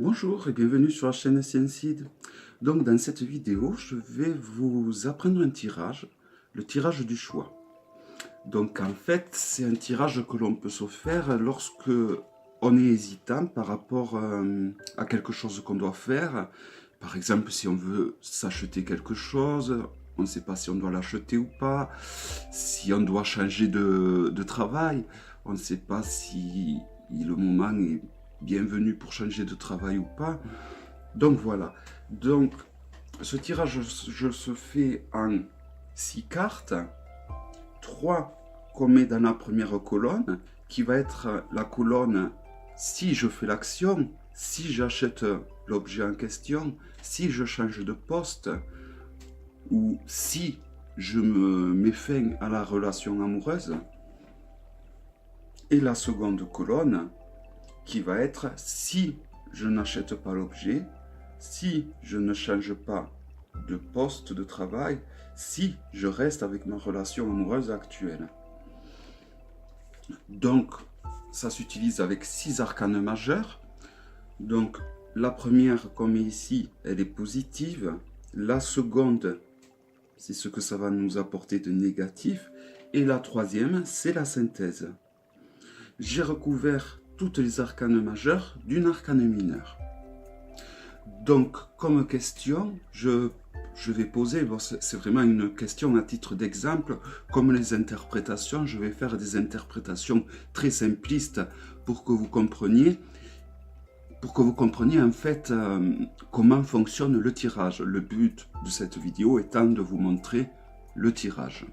Bonjour et bienvenue sur la chaîne Scienceseed. Donc dans cette vidéo, je vais vous apprendre un tirage, le tirage du choix. Donc en fait, c'est un tirage que l'on peut se faire lorsque on est hésitant par rapport à quelque chose qu'on doit faire. Par exemple, si on veut s'acheter quelque chose, on ne sait pas si on doit l'acheter ou pas. Si on doit changer de travail, on ne sait pas si le moment est bienvenu pour changer de travail ou pas. Donc voilà. Donc ce tirage, je se fais en 6 cartes. 3 qu'on met dans la première colonne, qui va être la colonne si je fais l'action, si j'achète l'objet en question, si je change de poste, ou si je me mets fin à la relation amoureuse. Et la seconde colonne, qui va être si je n'achète pas l'objet, si je ne change pas de poste de travail, si je reste avec ma relation amoureuse actuelle. Donc, ça s'utilise avec 6 arcanes majeurs. Donc, la première, comme ici, elle est positive. La seconde, c'est ce que ça va nous apporter de négatif. Et la troisième, c'est la synthèse. J'ai recouvert toutes les arcanes majeures d'une arcane mineure. Donc, comme question, je vais poser, bon, c'est vraiment une question à titre d'exemple, comme les interprétations, je vais faire des interprétations très simplistes pour que vous compreniez en fait comment fonctionne le tirage. Le but de cette vidéo étant de vous montrer le tirage.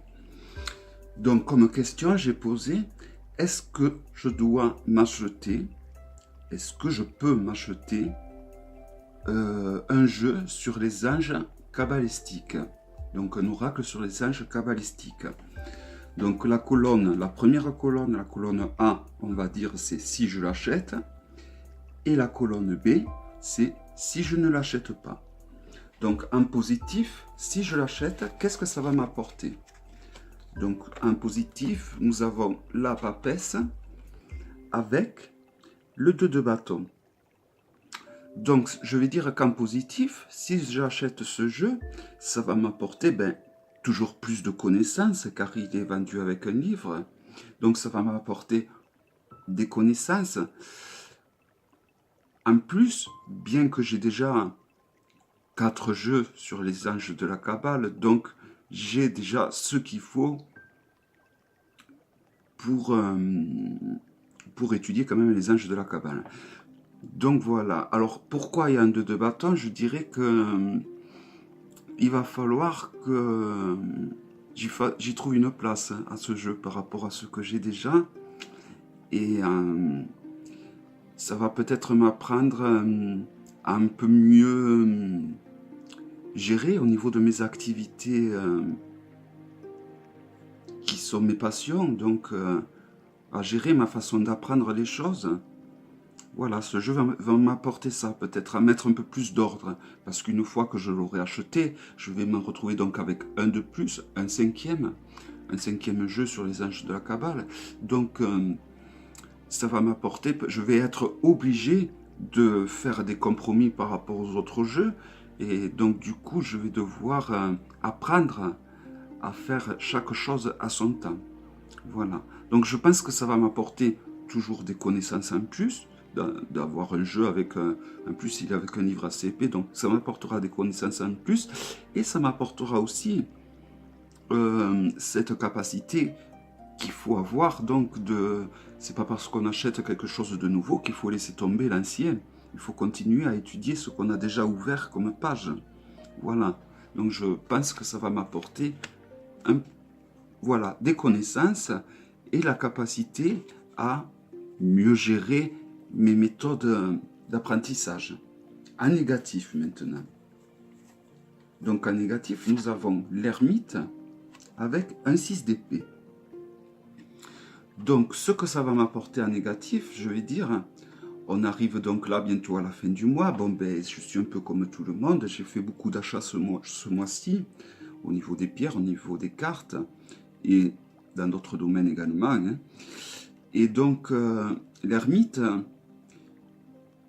Donc, comme question, j'ai posé, est-ce que je dois m'acheter, est-ce que je peux m'acheter un jeu sur les anges cabalistiques. Donc un oracle sur les anges cabalistiques. Donc la première colonne, la colonne A, on va dire c'est si je l'achète. Et la colonne B, c'est si je ne l'achète pas. Donc en positif, si je l'achète, qu'est-ce que ça va m'apporter? Donc en positif, nous avons la papesse avec le 2 de bâton. Donc, je vais dire qu'en positif, si j'achète ce jeu, ça va m'apporter toujours plus de connaissances, car il est vendu avec un livre. Donc, ça va m'apporter des connaissances. En plus, bien que j'ai déjà 4 jeux sur les anges de la Kabbale, donc j'ai déjà ce qu'il faut pour étudier quand même les anges de la Kabbale. Donc voilà. Alors pourquoi il y a un 2 de bâton? Je dirais que il va falloir que j'y trouve une place à ce jeu par rapport à ce que j'ai déjà. Et ça va peut-être m'apprendre à un peu mieux gérer au niveau de mes activités qui sont mes passions. Donc à gérer ma façon d'apprendre les choses. Voilà, ce jeu va m'apporter ça, peut-être à mettre un peu plus d'ordre, parce qu'une fois que je l'aurai acheté, je vais me retrouver donc avec un de plus, un cinquième jeu sur les anges de la Kabbale. Donc, ça va m'apporter, je vais être obligé de faire des compromis par rapport aux autres jeux, et donc du coup, je vais devoir apprendre à faire chaque chose à son temps. Voilà, donc je pense que ça va m'apporter toujours des connaissances en plus, d'avoir un jeu avec en plus il est avec un livre assez épais, donc ça m'apportera des connaissances en plus, et ça m'apportera aussi cette capacité qu'il faut avoir, donc c'est pas parce qu'on achète quelque chose de nouveau qu'il faut laisser tomber l'ancien, il faut continuer à étudier ce qu'on a déjà ouvert comme page. Voilà, donc je pense que ça va m'apporter voilà, des connaissances et la capacité à mieux gérer mes méthodes d'apprentissage. En négatif maintenant. Donc en négatif, nous avons l'ermite avec un 6 d'épée. Donc ce que ça va m'apporter en négatif, je vais dire, on arrive donc là bientôt à la fin du mois. Bon ben je suis un peu comme tout le monde, j'ai fait beaucoup d'achats ce mois-ci, au niveau des pierres, au niveau des cartes, et dans d'autres domaines également. Hein. Et donc l'ermite,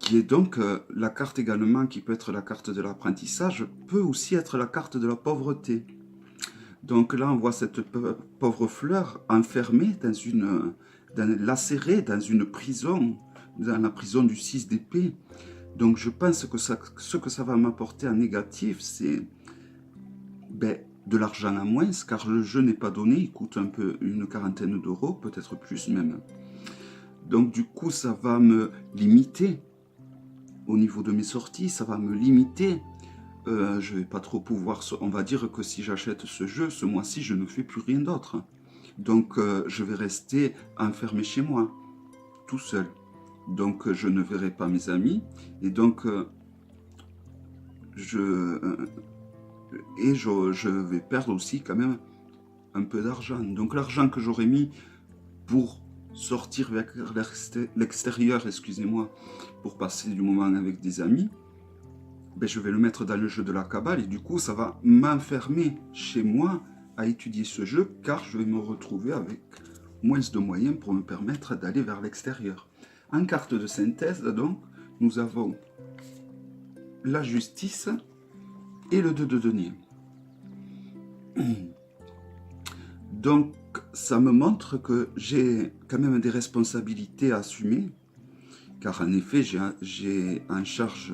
qui est donc la carte également, qui peut être la carte de l'apprentissage, peut aussi être la carte de la pauvreté. Donc là, on voit cette pauvre fleur enfermée lacérée dans une prison, dans la prison du 6 d'épée. Donc je pense que ce que ça va m'apporter en négatif, c'est de l'argent à moins, car le jeu n'est pas donné, il coûte un peu une quarantaine d'euros, peut-être plus même. Donc du coup, ça va me limiter au niveau de mes sorties, ça va me limiter. Je vais pas trop pouvoir... On va dire que si j'achète ce jeu, ce mois-ci, je ne fais plus rien d'autre. Donc je vais rester enfermé chez moi, tout seul. Donc je ne verrai pas mes amis. Et donc je vais perdre aussi quand même un peu d'argent. Donc l'argent que j'aurais mis pour sortir vers l'extérieur, excusez-moi, pour passer du moment avec des amis, je vais le mettre dans le jeu de la cabale et du coup ça va m'enfermer chez moi à étudier ce jeu, car je vais me retrouver avec moins de moyens pour me permettre d'aller vers l'extérieur. En carte de synthèse, donc, nous avons la justice et le 2 de denier. Donc, ça me montre que j'ai quand même des responsabilités à assumer, car en effet, j'ai en charge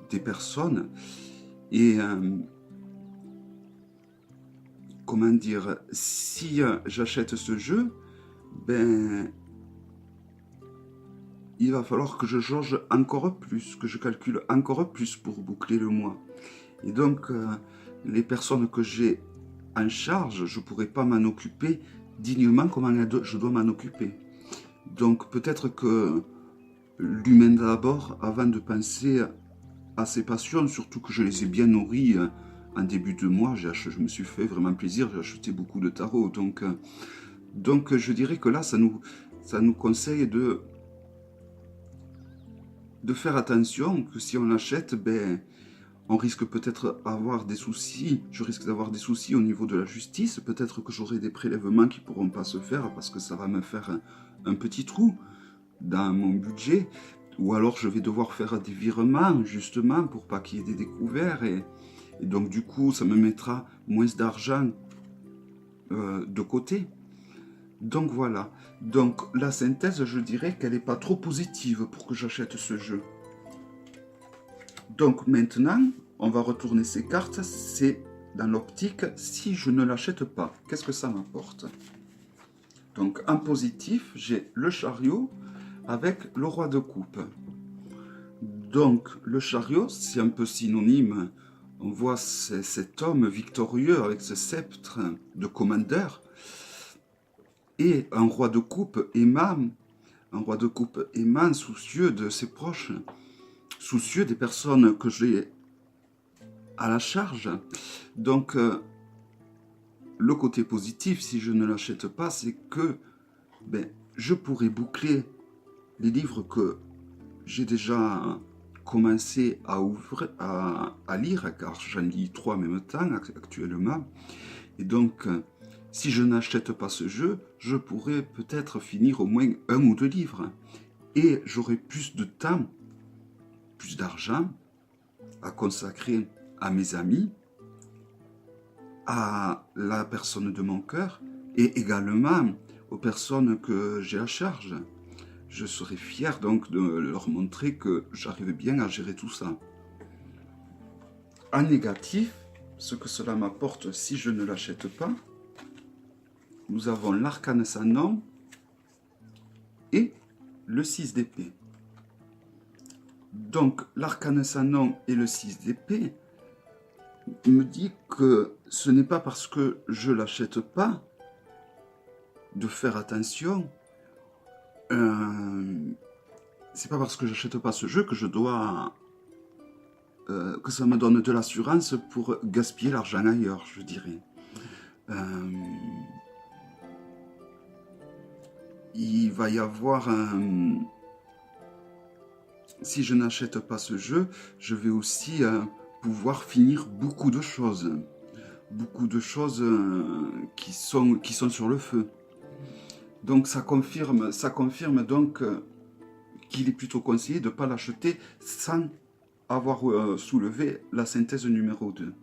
des personnes et comment dire, si j'achète ce jeu, il va falloir que je jauge encore plus, que je calcule encore plus pour boucler le mois. Et donc, les personnes que j'ai en charge, je ne pourrai pas m'en occuper dignement comme je dois m'en occuper. Donc, peut-être que l'humain d'abord, avant de penser à ses passions, surtout que je les ai bien nourries en début de mois, je me suis fait vraiment plaisir, j'ai acheté beaucoup de tarot. Donc je dirais que là, ça nous conseille de faire attention, que si on l'achète, on risque peut-être d'avoir des soucis, je risque d'avoir des soucis au niveau de la justice, peut-être que j'aurai des prélèvements qui ne pourront pas se faire parce que ça va me faire un petit trou dans mon budget, ou alors je vais devoir faire des virements justement pour pas qu'il y ait des découvertes et donc du coup ça me mettra moins d'argent de côté. Donc voilà, donc la synthèse, je dirais qu'elle n'est pas trop positive pour que j'achète ce jeu. Donc maintenant, on va retourner ces cartes, c'est dans l'optique, si je ne l'achète pas, qu'est-ce que ça m'apporte? Donc en positif, j'ai le chariot avec le roi de coupe. Donc le chariot, c'est un peu synonyme, on voit cet homme victorieux avec ce sceptre de commandeur, et un roi de coupe aimant, soucieux de ses proches, soucieux des personnes que j'ai à la charge. Donc, le côté positif, si je ne l'achète pas, c'est que je pourrais boucler les livres que j'ai déjà commencé à lire, car j'en lis 3 en même temps actuellement. Et donc, si je n'achète pas ce jeu, je pourrais peut-être finir au moins 1 ou 2 livres. Et j'aurai plus de temps, plus d'argent à consacrer à mes amis, à la personne de mon cœur et également aux personnes que j'ai à charge. Je serai fier donc de leur montrer que j'arrive bien à gérer tout ça. En négatif, ce que cela m'apporte si je ne l'achète pas, nous avons l'arcane sans nom et le 6 d'épée. Donc l'arcane sans nom et le 6 d'épée me dit que ce n'est pas parce que je ne l'achète pas de faire attention. C'est pas parce que j'achète pas ce jeu que je dois que ça me donne de l'assurance pour gaspiller l'argent ailleurs, je dirais. Il va y avoir si je n'achète pas ce jeu, je vais aussi pouvoir finir beaucoup de choses qui sont sur le feu. Donc ça confirme donc qu'il est plutôt conseillé de ne pas l'acheter sans avoir soulevé la synthèse numéro 2.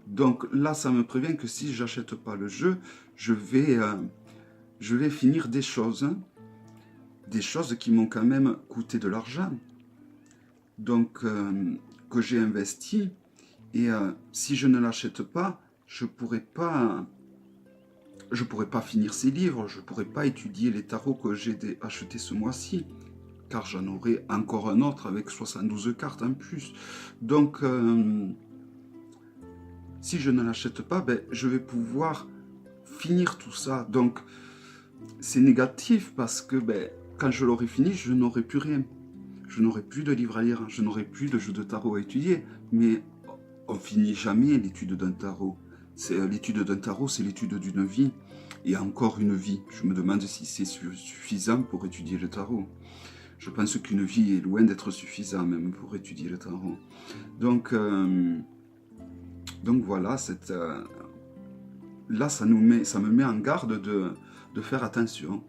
Donc là, ça me prévient que si j'achète pas le jeu, je vais finir des choses qui m'ont quand même coûté de l'argent, donc que j'ai investi, et si je ne l'achète pas, je pourrais pas finir ces livres, je pourrais pas étudier les tarots que j'ai achetés ce mois-ci, car j'en aurai encore un autre avec 72 cartes en plus. Donc si je ne l'achète pas, ben, je vais pouvoir finir tout ça. Donc c'est négatif parce que ben, quand je l'aurai fini, je n'aurai plus rien. Je n'aurai plus de livres à lire, je n'aurai plus de jeux de tarot à étudier. Mais on finit jamais l'étude d'un tarot. L'étude d'un tarot, c'est l'étude d'une vie. Et encore une vie. Je me demande si c'est suffisant pour étudier le tarot. Je pense qu'une vie est loin d'être suffisant même pour étudier le tarot. Donc voilà, là ça me met en garde de faire attention.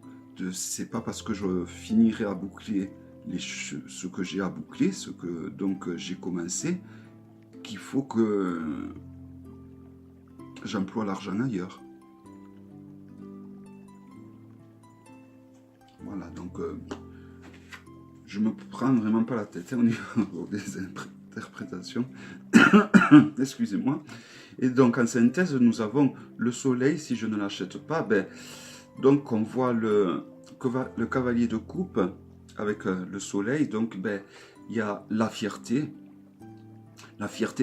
C'est pas parce que je finirai à boucler ce que j'ai à boucler, ce que donc j'ai commencé, qu'il faut que j'emploie l'argent ailleurs. Voilà, donc je me prends vraiment pas la tête au niveau des interprétations. Excusez-moi. Et donc en synthèse, nous avons le soleil. Si je ne l'achète pas, ben, donc on voit le cavalier de coupe avec le soleil. Donc ben, il y a la fierté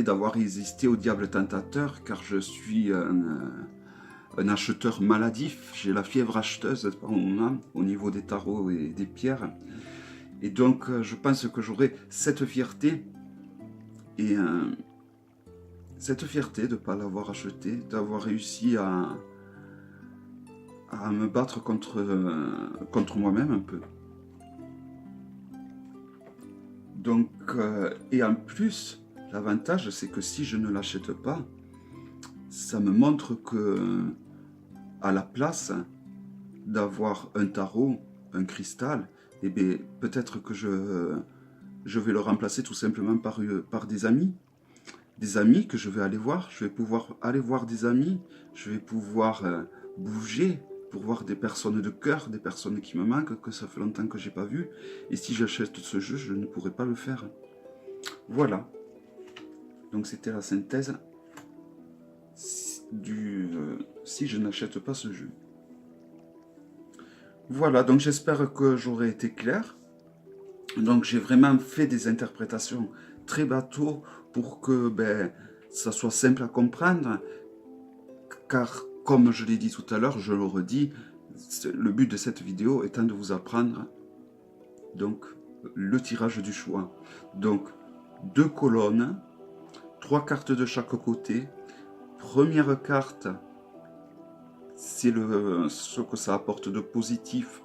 d'avoir résisté au diable tentateur, car je suis un acheteur maladif. J'ai la fièvre acheteuse au niveau des tarots et des pierres. Et donc je pense que j'aurai cette fierté, et cette fierté de ne pas l'avoir acheté, d'avoir réussi à me battre contre moi-même un peu. Donc, et en plus, l'avantage, c'est que si je ne l'achète pas, ça me montre que, à la place d'avoir un tarot, un cristal, eh bien, peut-être que je vais le remplacer tout simplement par des amis. Des amis que je vais aller voir. Je vais pouvoir aller voir des amis. Je vais pouvoir bouger pour voir des personnes de cœur, des personnes qui me manquent, que ça fait longtemps que je n'ai pas vu. Et si j'achète ce jeu, je ne pourrai pas le faire. Voilà. Donc c'était la synthèse si je n'achète pas ce jeu. Voilà, donc j'espère que j'aurai été clair. Donc j'ai vraiment fait des interprétations très bateau pour que ben, ça soit simple à comprendre, car comme je l'ai dit tout à l'heure, je le redis, le but de cette vidéo étant de vous apprendre donc le tirage du choix. Donc 2 colonnes, 3 cartes de chaque côté. Première carte, c'est ce que ça apporte de positif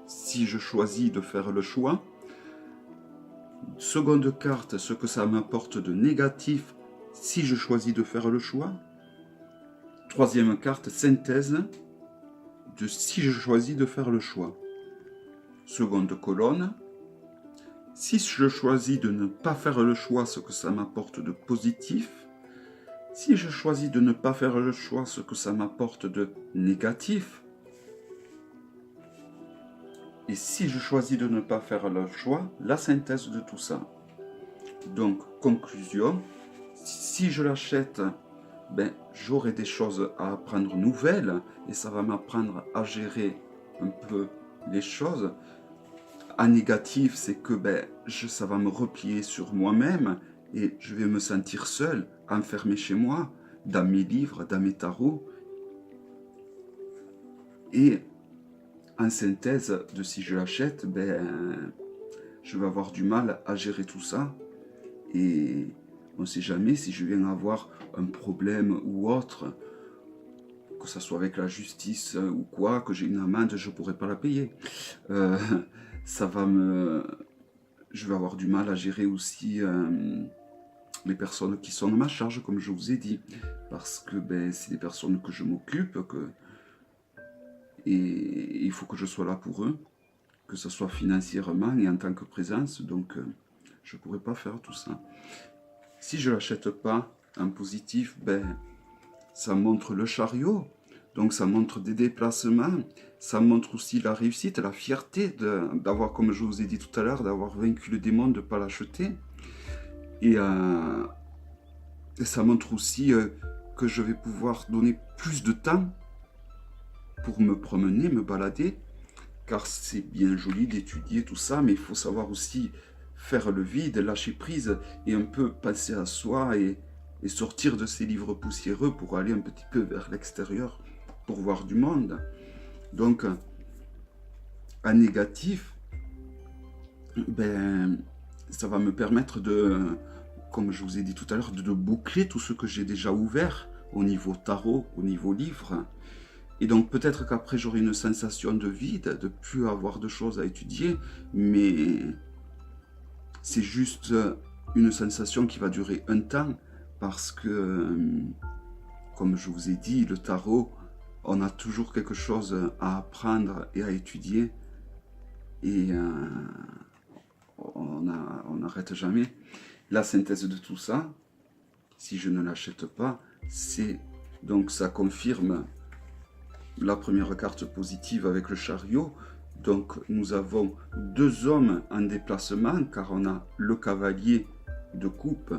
si je choisis de faire le choix. Seconde carte, ce que ça m'apporte de négatif si je choisis de faire le choix. Troisième carte, synthèse de si je choisis de faire le choix. Seconde colonne, si je choisis de ne pas faire le choix, ce que ça m'apporte de positif. Si je choisis de ne pas faire le choix, ce que ça m'apporte de négatif. Et si je choisis de ne pas faire le choix, la synthèse de tout ça. Donc, conclusion, si je l'achète, ben, j'aurai des choses à apprendre nouvelles, et ça va m'apprendre à gérer un peu les choses. En négatif, c'est que ben, ça va me replier sur moi-même, et je vais me sentir seul, enfermé chez moi, dans mes livres, dans mes tarots. Et en synthèse de si je l'achète, ben, je vais avoir du mal à gérer tout ça. Et on ne sait jamais si je viens avoir un problème ou autre, que ce soit avec la justice ou quoi, que j'ai une amende, je ne pourrai pas la payer. Je vais avoir du mal à gérer aussi les personnes qui sont à ma charge, comme je vous ai dit, parce que ben, c'est des personnes que je m'occupe, et il faut que je sois là pour eux. que ce soit financièrement et en tant que présence, donc je ne pourrais pas faire tout ça. Si je ne l'achète pas en positif, ben, ça montre le chariot, donc ça montre des déplacements, ça montre aussi la réussite, la fierté d'avoir, comme je vous ai dit tout à l'heure, d'avoir vaincu le démon, de ne pas l'acheter. Et ça montre aussi que je vais pouvoir donner plus de temps pour me promener, me balader, car c'est bien joli d'étudier tout ça, mais il faut savoir aussi faire le vide, lâcher prise et un peu passer à soi et sortir de ces livres poussiéreux pour aller un petit peu vers l'extérieur, pour voir du monde. Donc, en négatif, ben, ça va me permettre de, comme je vous ai dit tout à l'heure, de boucler tout ce que j'ai déjà ouvert au niveau tarot, au niveau livre. Et donc peut-être qu'après j'aurai une sensation de vide, de plus avoir de choses à étudier, mais c'est juste une sensation qui va durer un temps, parce que, comme je vous ai dit, le tarot, on a toujours quelque chose à apprendre et à étudier, et on n'arrête jamais. La synthèse de tout ça, si je ne l'achète pas, c'est donc ça confirme la première carte positive avec le chariot. Donc nous avons deux hommes en déplacement, car on a le cavalier de coupe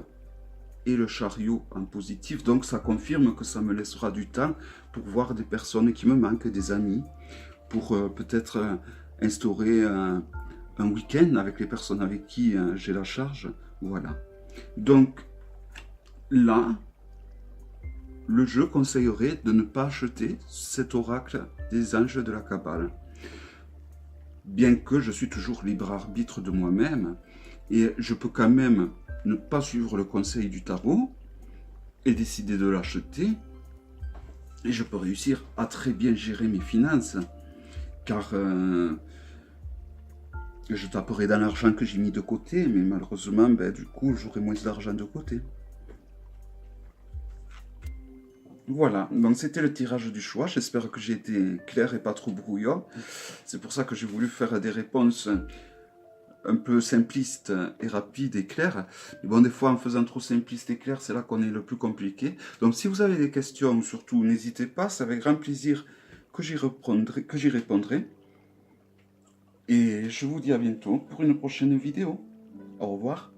et le chariot en positif. Donc ça confirme que ça me laissera du temps pour voir des personnes qui me manquent, des amis, pour peut-être instaurer un week-end avec les personnes avec qui j'ai la charge. Voilà. Donc là, le jeu conseillerait de ne pas acheter cet oracle des anges de la Kabbale. Bien que je suis toujours libre arbitre de moi-même, et je peux quand même ne pas suivre le conseil du tarot et décider de l'acheter, et je peux réussir à très bien gérer mes finances, car je taperai dans l'argent que j'ai mis de côté, mais malheureusement, ben, du coup, j'aurai moins d'argent de côté. Voilà, donc c'était le tirage du choix. J'espère que j'ai été clair et pas trop brouillon. C'est pour ça que j'ai voulu faire des réponses un peu simplistes et rapides et claires. Mais bon, des fois, en faisant trop simpliste et clair, c'est là qu'on est le plus compliqué. Donc si vous avez des questions, surtout, n'hésitez pas. C'est avec grand plaisir que j'y répondrai. Et je vous dis à bientôt pour une prochaine vidéo. Au revoir.